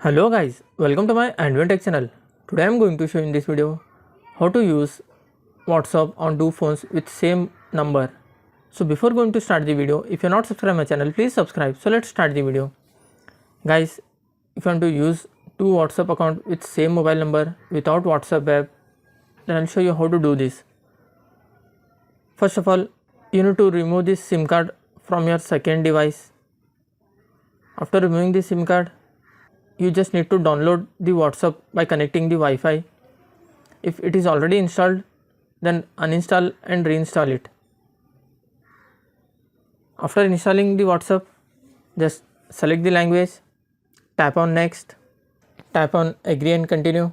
Hello guys, welcome to my Andwin Tech channel. Today I am going to show in this video how to use WhatsApp on two phones with same number. So before going to start the video, if you are not subscribed my channel, please subscribe. So let's start the video. Guys, if you want to use two WhatsApp account with same mobile number without WhatsApp app, then I'll show you how to do this. First of all, you need to remove this SIM card from your second device. After removing the SIM card, you just need to download the WhatsApp by connecting the Wi-Fi. If it is already installed, then uninstall and reinstall it. After installing the WhatsApp, just select the language, tap on next, tap on agree and continue,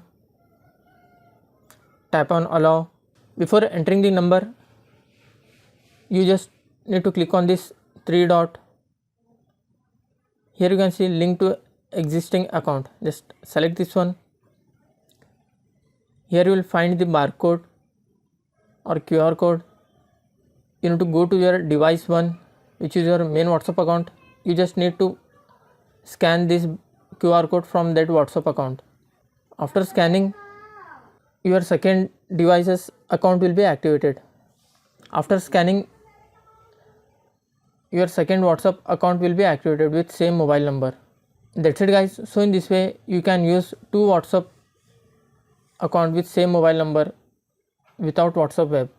tap on allow. Before entering the number, you just need to click on this three dot. Here you can see link to existing account. Just select this one. Here you will find the barcode or QR code. You need to go to your device 1, which is your main WhatsApp account. You just need to scan this QR code from that WhatsApp account. After scanning, your second device's account will be activated. After scanning, your second WhatsApp account will be activated with same mobile number. That's it guys. So in this way you can use two WhatsApp account with same mobile number without WhatsApp web.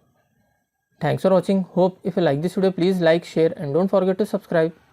Thanks for watching. Hope if you like this video, please like, share and don't forget to subscribe.